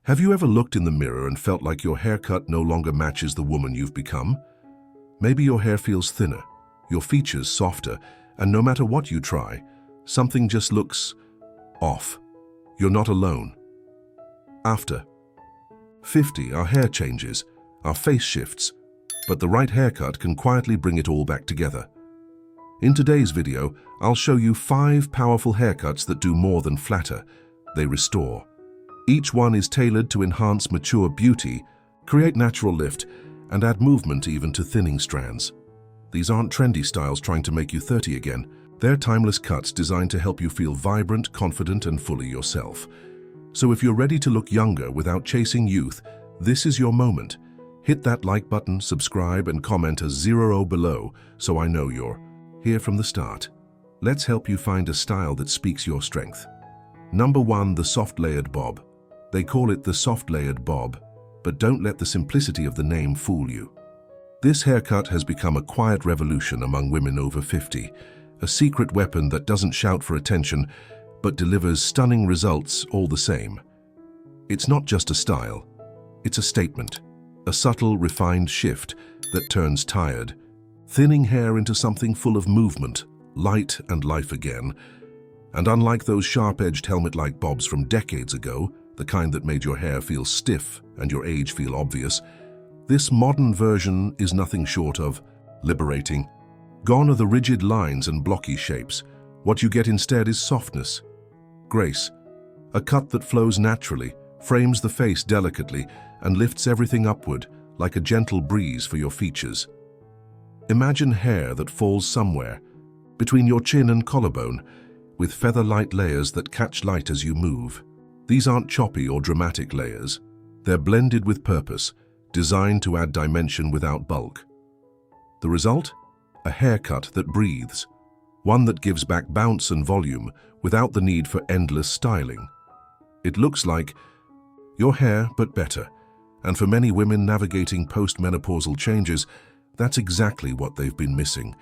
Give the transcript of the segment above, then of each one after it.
Have you ever looked in the mirror and felt like your haircut no longer matches the woman you've become? Maybe your hair feels thinner, your features softer, and no matter what you try, something just looks off. You're not alone. After 50, our hair changes, our face shifts, but the right haircut can quietly bring it all back together. In today's video, I'll show you 5 powerful haircuts that do more than flatter, they restore. Each one is tailored to enhance mature beauty, create natural lift, and add movement even to thinning strands. These aren't trendy styles trying to make you 30 again. They're timeless cuts designed to help you feel vibrant, confident, and fully yourself. So if you're ready to look younger without chasing youth, this is your moment. Hit that like button, subscribe, and comment a 0 below so I know you're here from the start. Let's help you find a style that speaks your strength. Number 1, the soft layered bob. They call it the soft layered bob, but don't let the simplicity of the name fool you. This haircut has become a quiet revolution among women over 50, a secret weapon that doesn't shout for attention, but delivers stunning results all the same. It's not just a style, it's a statement, a subtle, refined shift that turns tired, thinning hair into something full of movement, light and life again. And unlike those sharp-edged helmet-like bobs from decades ago, the kind that made your hair feel stiff and your age feel obvious, this modern version is nothing short of liberating. Gone are the rigid lines and blocky shapes. What you get instead is softness, grace, a cut that flows naturally, frames the face delicately, and lifts everything upward like a gentle breeze for your features. Imagine hair that falls somewhere between your chin and collarbone, with feather-light layers that catch light as you move. These aren't choppy or dramatic layers. They're blended with purpose, designed to add dimension without bulk. The result? A haircut that breathes, one that gives back bounce and volume without the need for endless styling. It looks like your hair, but better. And for many women navigating post-menopausal changes, that's exactly what they've been missing.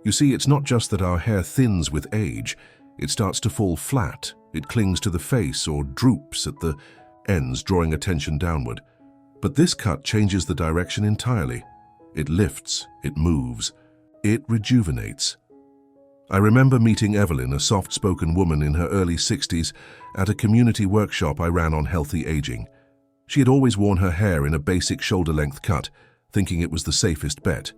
You see, it's not just that our hair thins with age, it starts to fall flat, it clings to the face or droops at the ends, drawing attention downward. But this cut changes the direction entirely. It lifts, it moves, it rejuvenates. I remember meeting Evelyn, a soft-spoken woman in her early 60s, at a community workshop I ran on healthy aging. She had always worn her hair in a basic shoulder-length cut, thinking it was the safest bet.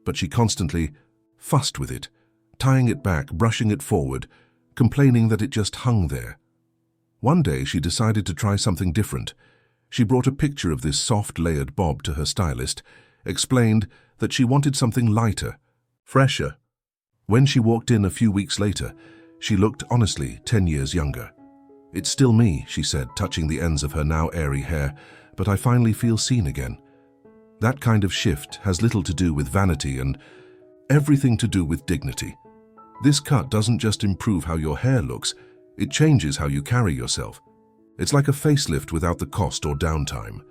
But she constantly fussed with it, tying it back, brushing it forward, complaining that it just hung there. One day she decided to try something different. She brought a picture of this soft layered bob to her stylist, explained that she wanted something lighter, fresher. When she walked in a few weeks later, she looked honestly 10 years younger. "It's still me," she said, touching the ends of her now airy hair, "but I finally feel seen again." That kind of shift has little to do with vanity and everything to do with dignity. This cut doesn't just improve how your hair looks, it changes how you carry yourself. It's like a facelift without the cost or downtime.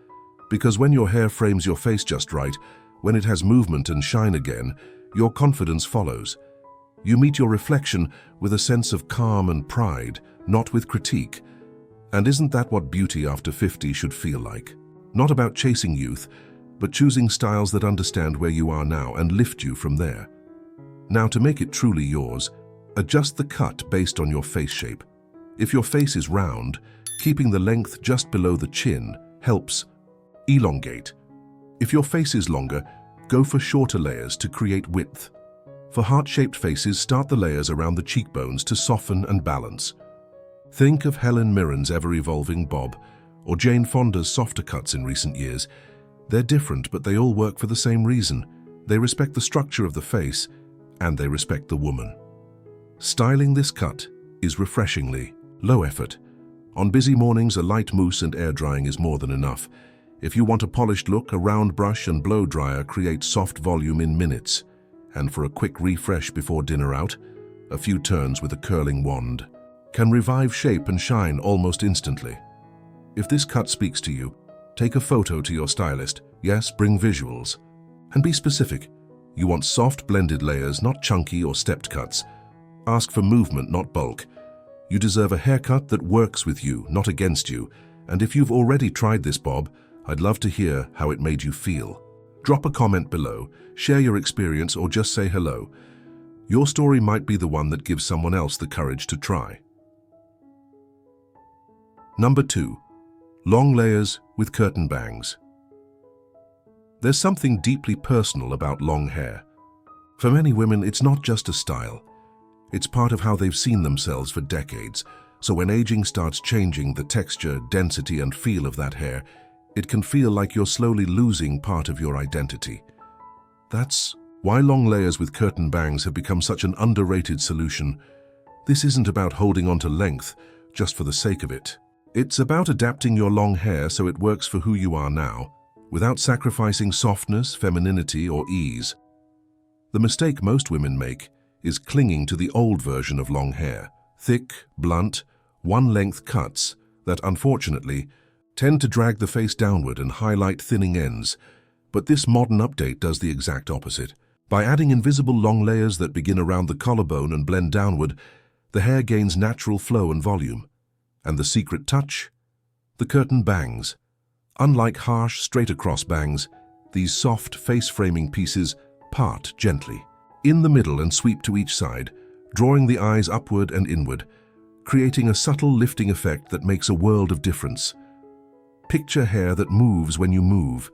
Because when your hair frames your face just right, when it has movement and shine again, your confidence follows. You meet your reflection with a sense of calm and pride, not with critique. And isn't that what beauty after 50 should feel like? Not about chasing youth, but choosing styles that understand where you are now and lift you from there. Now, to make it truly yours, adjust the cut based on your face shape. If your face is round, keeping the length just below the chin helps elongate. If your face is longer, go for shorter layers to create width. For heart-shaped faces, start the layers around the cheekbones to soften and balance. Think of Helen Mirren's ever-evolving bob, or Jane Fonda's softer cuts in recent years. They're different, but they all work for the same reason. They respect the structure of the face, and they respect the woman. Styling this cut is refreshingly low effort. On busy mornings, a light mousse and air drying is more than enough. If you want a polished look, a round brush and blow dryer create soft volume in minutes. And for a quick refresh before dinner out, a few turns with a curling wand can revive shape and shine almost instantly. If this cut speaks to you, take a photo to your stylist. Yes, bring visuals. And be specific. You want soft blended layers, not chunky or stepped cuts. Ask for movement, not bulk. You deserve a haircut that works with you, not against you. And if you've already tried this bob, I'd love to hear how it made you feel. Drop a comment below, share your experience, or just say hello. Your story might be the one that gives someone else the courage to try. Number 2. Long layers with curtain bangs. There's something deeply personal about long hair. For many women, it's not just a style. It's part of how they've seen themselves for decades. So when aging starts changing the texture, density, and feel of that hair, it can feel like you're slowly losing part of your identity. That's why long layers with curtain bangs have become such an underrated solution. This isn't about holding on to length just for the sake of it. It's about adapting your long hair so it works for who you are now, without sacrificing softness, femininity, or ease. The mistake most women make is clinging to the old version of long hair. Thick, blunt, one-length cuts that, unfortunately, tend to drag the face downward and highlight thinning ends. But this modern update does the exact opposite. By adding invisible long layers that begin around the collarbone and blend downward, the hair gains natural flow and volume. And the secret touch? The curtain bangs. Unlike harsh, straight-across bangs, these soft, face-framing pieces part gently, in the middle and sweep to each side, drawing the eyes upward and inward, creating a subtle lifting effect that makes a world of difference. Picture hair that moves when you move.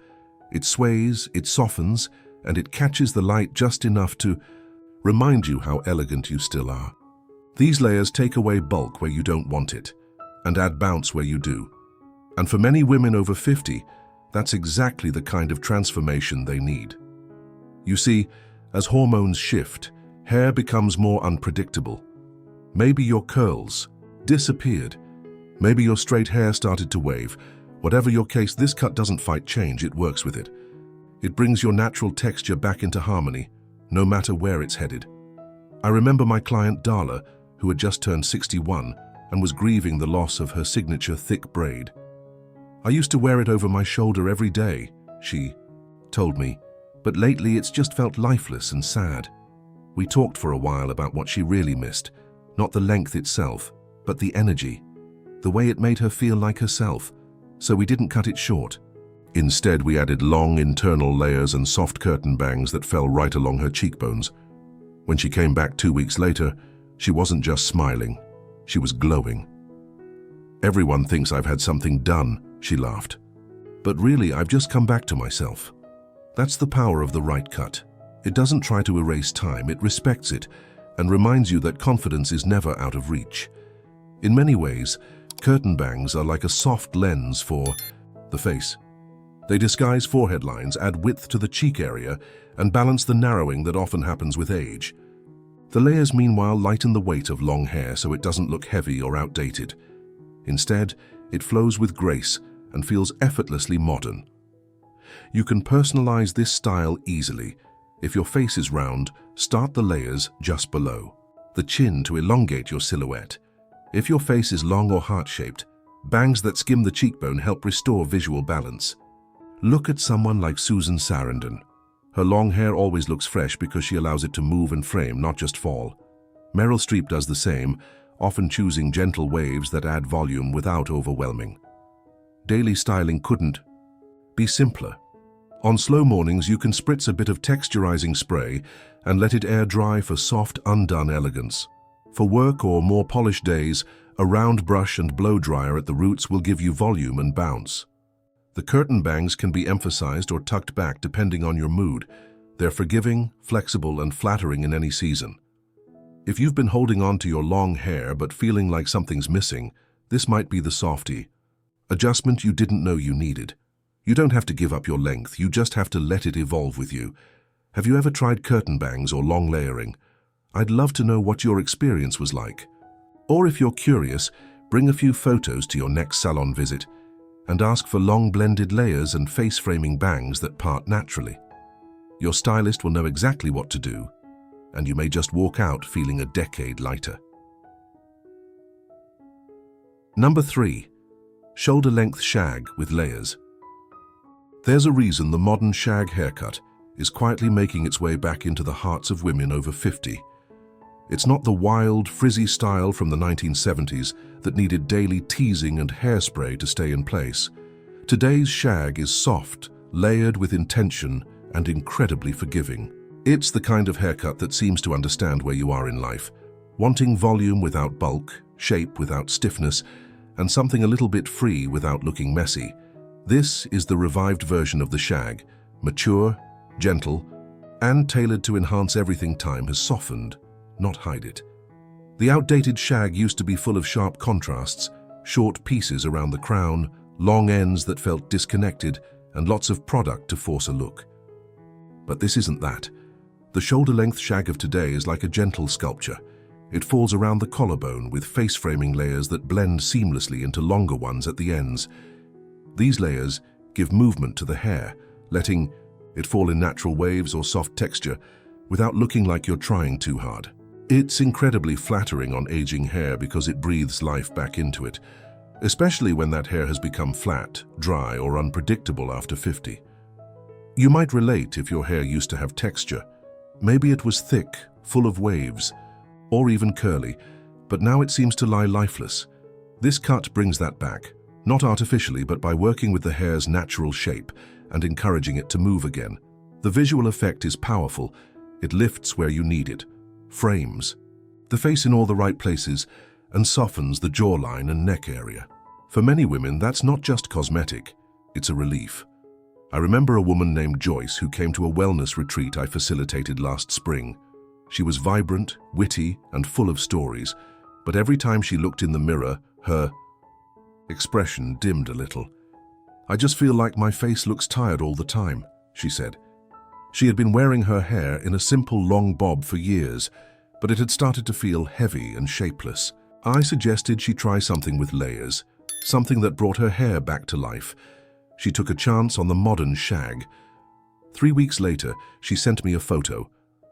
It sways, it softens, and it catches the light just enough to remind you how elegant you still are. These layers take away bulk where you don't want it, and add bounce where you do. And for many women over 50, that's exactly the kind of transformation they need. You see, as hormones shift, hair becomes more unpredictable. Maybe your curls disappeared. Maybe your straight hair started to wave. Whatever your case, this cut doesn't fight change, it works with it. It brings your natural texture back into harmony, no matter where it's headed. I remember my client Darla, who had just turned 61 and was grieving the loss of her signature thick braid. "I used to wear it over my shoulder every day," she told me, "but lately it's just felt lifeless and sad." We talked for a while about what she really missed, not the length itself, but the energy, the way it made her feel like herself. So we didn't cut it short. Instead, we added long internal layers and soft curtain bangs that fell right along her cheekbones. When she came back 2 weeks later, she wasn't just smiling, she was glowing. "Everyone thinks I've had something done," she laughed. "But really, I've just come back to myself." That's the power of the right cut. It doesn't try to erase time, it respects it, and reminds you that confidence is never out of reach. In many ways, curtain bangs are like a soft lens for the face. They disguise forehead lines, add width to the cheek area, and balance the narrowing that often happens with age. The layers, meanwhile, lighten the weight of long hair so it doesn't look heavy or outdated. Instead, it flows with grace and feels effortlessly modern. You can personalize this style easily. If your face is round, start the layers just below the chin to elongate your silhouette. If your face is long or heart-shaped, bangs that skim the cheekbone help restore visual balance. Look at someone like Susan Sarandon. Her long hair always looks fresh because she allows it to move and frame, not just fall. Meryl Streep does the same, often choosing gentle waves that add volume without overwhelming. Daily styling couldn't be simpler. On slow mornings, you can spritz a bit of texturizing spray and let it air dry for soft, undone elegance. For work or more polished days, a round brush and blow dryer at the roots will give you volume and bounce. The curtain bangs can be emphasized or tucked back depending on your mood. They're forgiving, flexible, and flattering in any season. If you've been holding on to your long hair but feeling like something's missing, this might be the softy adjustment you didn't know you needed. You don't have to give up your length, you just have to let it evolve with you. Have you ever tried curtain bangs or long layering? I'd love to know what your experience was like. Or if you're curious, bring a few photos to your next salon visit and ask for long blended layers and face-framing bangs that part naturally. Your stylist will know exactly what to do, and you may just walk out feeling a decade lighter. Number 3. Shoulder-length shag with layers. There's a reason the modern shag haircut is quietly making its way back into the hearts of women over 50. It's not the wild, frizzy style from the 1970s that needed daily teasing and hairspray to stay in place. Today's shag is soft, layered with intention, and incredibly forgiving. It's the kind of haircut that seems to understand where you are in life, wanting volume without bulk, shape without stiffness, and something a little bit free without looking messy. This is the revived version of the shag, mature, gentle, and tailored to enhance everything time has softened, not hide it. The outdated shag used to be full of sharp contrasts, short pieces around the crown, long ends that felt disconnected, and lots of product to force a look. But this isn't that. The shoulder-length shag of today is like a gentle sculpture. It falls around the collarbone with face-framing layers that blend seamlessly into longer ones at the ends. These layers give movement to the hair, letting it fall in natural waves or soft texture without looking like you're trying too hard. It's incredibly flattering on aging hair because it breathes life back into it, especially when that hair has become flat, dry, or unpredictable after 50. You might relate if your hair used to have texture. Maybe it was thick, full of waves, or even curly, but now it seems to lie lifeless. This cut brings that back, not artificially, but by working with the hair's natural shape and encouraging it to move again. The visual effect is powerful. It lifts where you need it, frames the face in all the right places, and softens the jawline and neck area. For many women, that's not just cosmetic, it's a relief. I remember a woman named Joyce who came to a wellness retreat I facilitated last spring. She was vibrant, witty, and full of stories, but every time she looked in the mirror, her expression dimmed a little. "I just feel like my face looks tired all the time," she said. She had been wearing her hair in a simple long bob for years, but it had started to feel heavy and shapeless. I suggested she try something with layers, something that brought her hair back to life. She took a chance on the modern shag. 3 weeks later, she sent me a photo,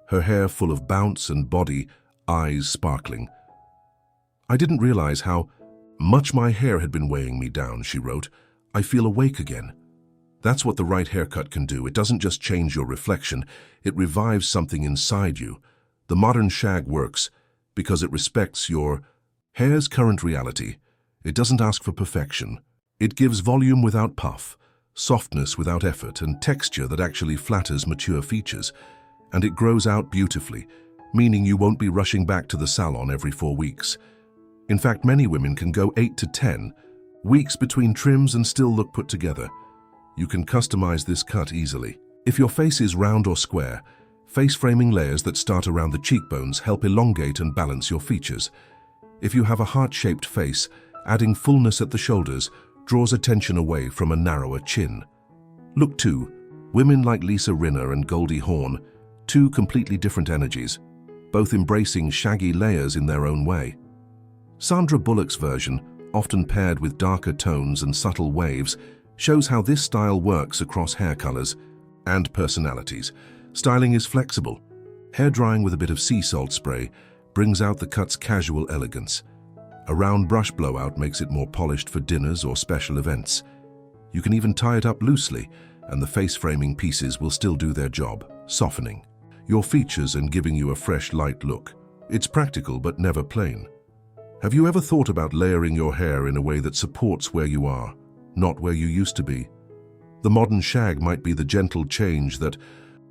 her hair full of bounce and body, eyes sparkling. "I didn't realize how much my hair had been weighing me down," she wrote. "I feel awake again." That's what the right haircut can do. It doesn't just change your reflection, it revives something inside you. The modern shag works because it respects your hair's current reality. It doesn't ask for perfection. It gives volume without puff, softness without effort, and texture that actually flatters mature features. And it grows out beautifully, meaning you won't be rushing back to the salon every 4 weeks. In fact, many women can go 8 to 10 weeks between trims and still look put together. You can customize this cut easily. If your face is round or square, face-framing layers that start around the cheekbones help elongate and balance your features. If you have a heart-shaped face, adding fullness at the shoulders draws attention away from a narrower chin. Look 2. Women like Lisa Rinna and Goldie Hawn, 2 completely different energies, both embracing shaggy layers in their own way. Sandra Bullock's version, often paired with darker tones and subtle waves, shows how this style works across hair colors and personalities. Styling is flexible. Hair drying with a bit of sea salt spray brings out the cut's casual elegance. A round brush blowout makes it more polished for dinners or special events. You can even tie it up loosely, and the face-framing pieces will still do their job, softening your features and giving you a fresh, light look. It's practical but never plain. Have you ever thought about layering your hair in a way that supports where you are, not where you used to be? The modern shag might be the gentle change that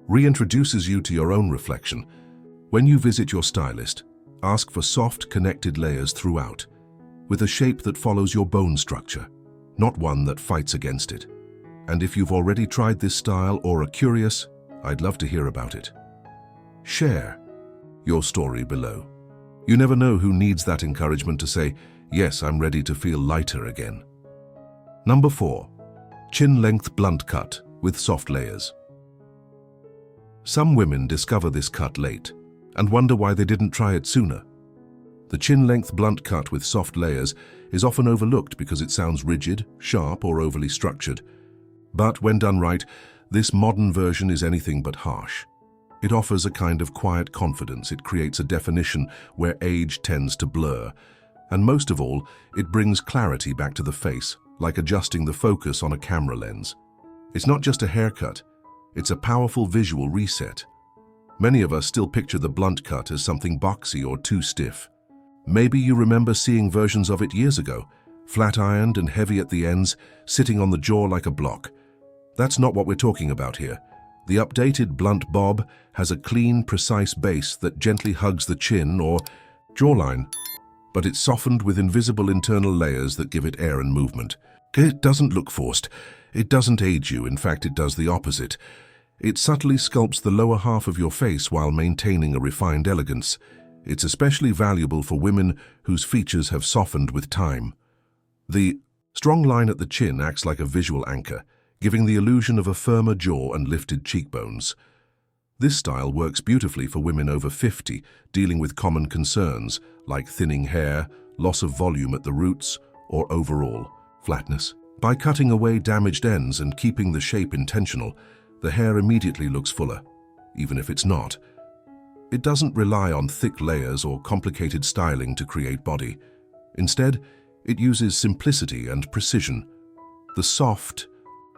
reintroduces you to your own reflection. When you visit your stylist, ask for soft, connected layers throughout, with a shape that follows your bone structure, not one that fights against it. And if you've already tried this style or are curious, I'd love to hear about it. Share your story below. You never know who needs that encouragement to say, "Yes, I'm ready to feel lighter again." Number 4. Chin-length blunt cut with soft layers. Some women discover this cut late and wonder why they didn't try it sooner. The chin-length blunt cut with soft layers is often overlooked because it sounds rigid, sharp, or overly structured. But when done right, this modern version is anything but harsh. It offers a kind of quiet confidence. It creates a definition where age tends to blur. And most of all, it brings clarity back to the face, like adjusting the focus on a camera lens. It's not just a haircut, it's a powerful visual reset. Many of us still picture the blunt cut as something boxy or too stiff. Maybe you remember seeing versions of it years ago, flat-ironed and heavy at the ends, sitting on the jaw like a block. That's not what we're talking about here. The updated blunt bob has a clean, precise base that gently hugs the chin or jawline, but it's softened with invisible internal layers that give it air and movement. It doesn't look forced. It doesn't age you. In fact, it does the opposite. It subtly sculpts the lower half of your face while maintaining a refined elegance. It's especially valuable for women whose features have softened with time. The strong line at the chin acts like a visual anchor, giving the illusion of a firmer jaw and lifted cheekbones. This style works beautifully for women over 50, dealing with common concerns like thinning hair, loss of volume at the roots, or overall flatness. By cutting away damaged ends and keeping the shape intentional, the hair immediately looks fuller, even if it's not. It doesn't rely on thick layers or complicated styling to create body. Instead, it uses simplicity and precision. The soft,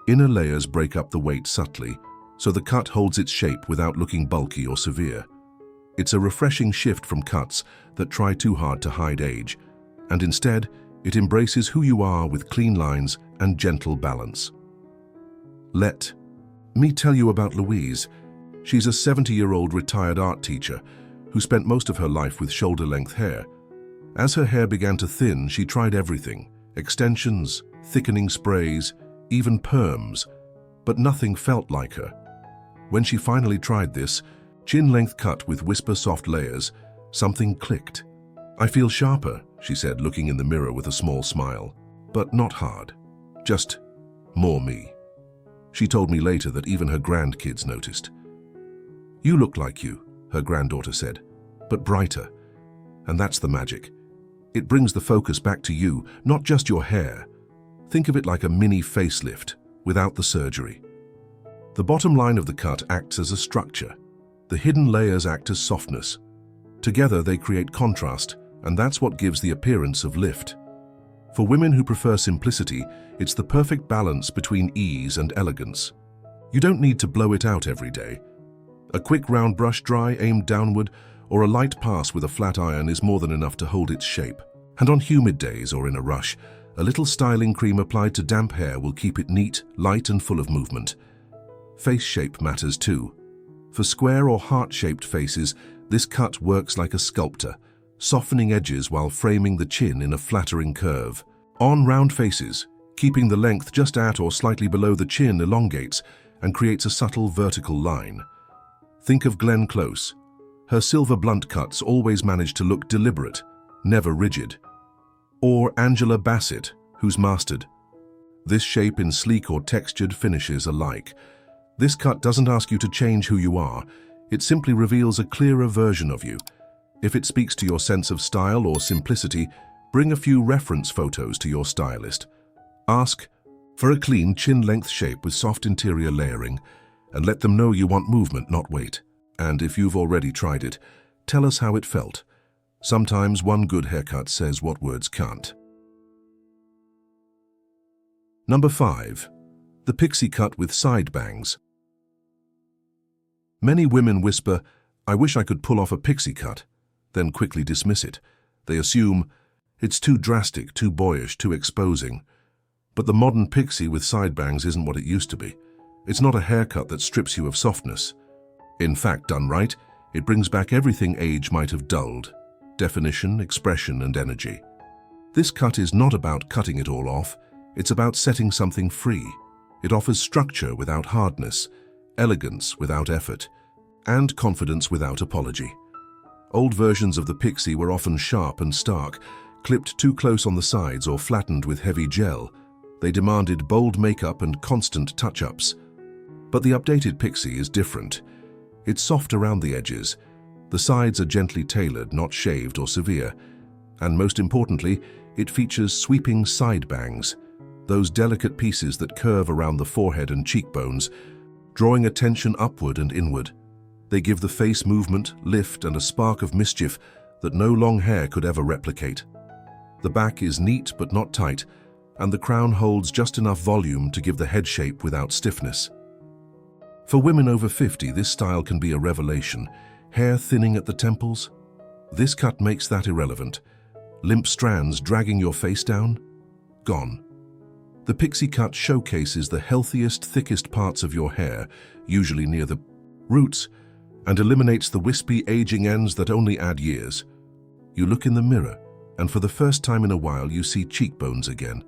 inner layers break up the weight subtly, so the cut holds its shape without looking bulky or severe. It's a refreshing shift from cuts that try too hard to hide age, and instead, it embraces who you are with clean lines and gentle balance. Let me tell you about Louise. She's a 70-year-old retired art teacher who spent most of her life with shoulder-length hair. As her hair began to thin, she tried everything: extensions, thickening sprays, even perms, but nothing felt like her. When she finally tried this chin-length cut with whisper-soft layers, something clicked. "I feel sharper," she said, looking in the mirror with a small smile. "But not hard. Just more me." She told me later that even her grandkids noticed. "You look like you," her granddaughter said, "but brighter." And that's the magic. It brings the focus back to you, not just your hair. Think of it like a mini facelift, without the surgery. The bottom line of the cut acts as a structure. The hidden layers act as softness. Together they create contrast, and that's what gives the appearance of lift. For women who prefer simplicity, it's the perfect balance between ease and elegance. You don't need to blow it out every day. A quick round brush dry aimed downward or a light pass with a flat iron is more than enough to hold its shape. And on humid days or in a rush, a little styling cream applied to damp hair will keep it neat, light and full of movement. Face shape matters too. For square or heart-shaped faces, this cut works like a sculptor, softening edges while framing the chin in a flattering curve. On round faces, keeping the length just at or slightly below the chin elongates and creates a subtle vertical line. Think of Glenn Close. Her silver blunt cuts always manage to look deliberate, never rigid. Or Angela Bassett, who's mastered this shape in sleek or textured finishes alike. This cut doesn't ask you to change who you are. It simply reveals a clearer version of you. If it speaks to your sense of style or simplicity, bring a few reference photos to your stylist. Ask for a clean chin-length shape with soft interior layering, and let them know you want movement, not weight. And if you've already tried it, tell us how it felt. Sometimes one good haircut says what words can't. Number 5. The pixie cut with side bangs. Many women whisper, "I wish I could pull off a pixie cut," then quickly dismiss it. They assume it's too drastic, too boyish, too exposing. But the modern pixie with side bangs isn't what it used to be. It's not a haircut that strips you of softness. In fact, done right, it brings back everything age might have dulled: definition, expression, and energy. This cut is not about cutting it all off. It's about setting something free. It offers structure without hardness, elegance without effort, and confidence without apology. Old versions of the pixie were often sharp and stark, clipped too close on the sides or flattened with heavy gel. They demanded bold makeup and constant touch-ups. But the updated pixie is different. It's soft around the edges. The sides are gently tailored, not shaved or severe. And most importantly, it features sweeping side bangs, those delicate pieces that curve around the forehead and cheekbones, drawing attention upward and inward. They give the face movement, lift, and a spark of mischief that no long hair could ever replicate. The back is neat but not tight, and the crown holds just enough volume to give the head shape without stiffness. For women over 50, this style can be a revelation. Hair thinning at the temples? This cut makes that irrelevant. limp strands dragging your face down? Gone. The pixie cut showcases the healthiest, thickest parts of your hair, usually near the roots, and eliminates the wispy, aging ends that only add years. You look in the mirror, and for the first time in a while you see cheekbones again,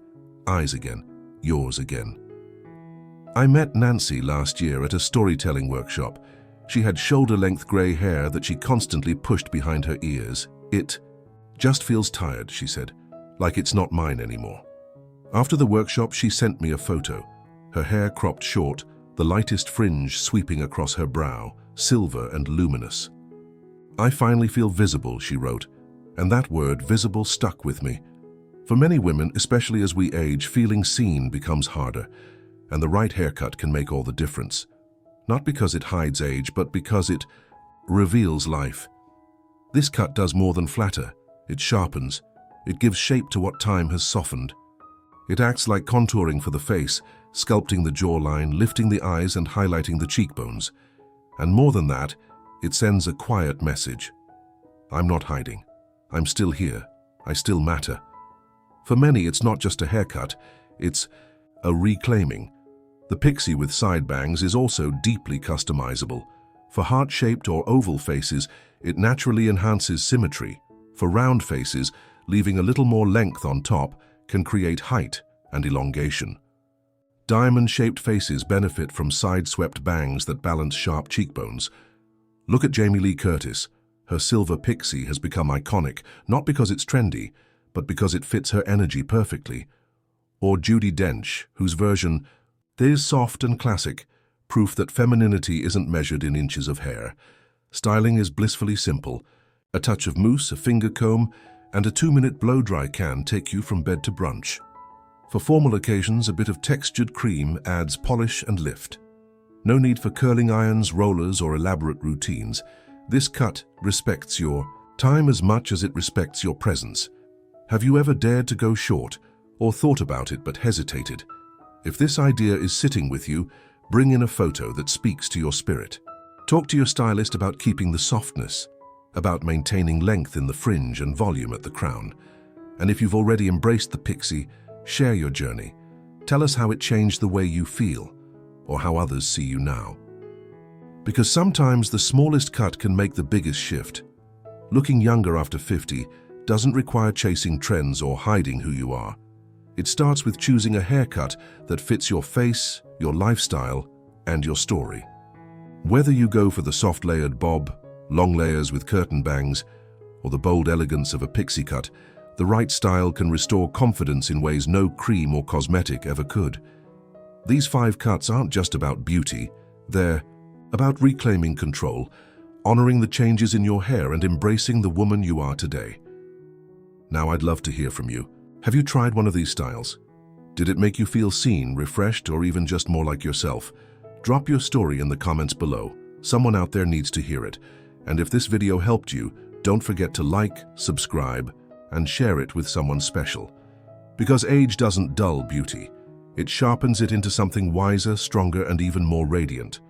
eyes again, yours again. I met Nancy last year at a storytelling workshop. She had shoulder-length grey hair that she constantly pushed behind her ears. It just feels tired, she said, like it's not mine anymore. After the workshop, she sent me a photo. Her hair cropped short, the lightest fringe sweeping across her brow, silver and luminous. I finally feel visible, she wrote, and that word, visible, stuck with me. For many women, especially as we age, feeling seen becomes harder, and the right haircut can make all the difference. Not because it hides age, but because it reveals life. This cut does more than flatter. It sharpens. It gives shape to what time has softened. It acts like contouring for the face, sculpting the jawline, lifting the eyes and highlighting the cheekbones. And more than that, it sends a quiet message. I'm not hiding. I'm still here. I still matter. For many, it's not just a haircut. It's a reclaiming. The pixie with side bangs is also deeply customizable. For heart-shaped or oval faces, it naturally enhances symmetry. For round faces, leaving a little more length on top can create height and elongation. Diamond-shaped faces benefit from side-swept bangs that balance sharp cheekbones. Look at Jamie Lee Curtis. Her silver pixie has become iconic, not because it's trendy, but because it fits her energy perfectly. Or Judi Dench, whose version is soft and classic, proof that femininity isn't measured in inches of hair. Styling is blissfully simple. A touch of mousse, a finger comb, and a 2-minute blow-dry can take you from bed to brunch. For formal occasions, a bit of textured cream adds polish and lift. No need for curling irons, rollers, or elaborate routines. This cut respects your time as much as it respects your presence. Have you ever dared to go short, or thought about it but hesitated? If this idea is sitting with you, bring in a photo that speaks to your spirit. Talk to your stylist about keeping the softness, about maintaining length in the fringe and volume at the crown. And if you've already embraced the pixie, share your journey. Tell us how it changed the way you feel, or how others see you now. Because sometimes the smallest cut can make the biggest shift. Looking younger after 50 doesn't require chasing trends or hiding who you are. It starts with choosing a haircut that fits your face, your lifestyle, and your story. Whether you go for the soft layered bob, long layers with curtain bangs, or the bold elegance of a pixie cut, the right style can restore confidence in ways no cream or cosmetic ever could. These 5 cuts aren't just about beauty, they're about reclaiming control, honoring the changes in your hair and embracing the woman you are today. Now I'd love to hear from you. Have you tried one of these styles? Did it make you feel seen, refreshed, or even just more like yourself? Drop your story in the comments below. Someone out there needs to hear it. And if this video helped you, don't forget to like, subscribe, and share it with someone special. Because age doesn't dull beauty. It sharpens it into something wiser, stronger, and even more radiant.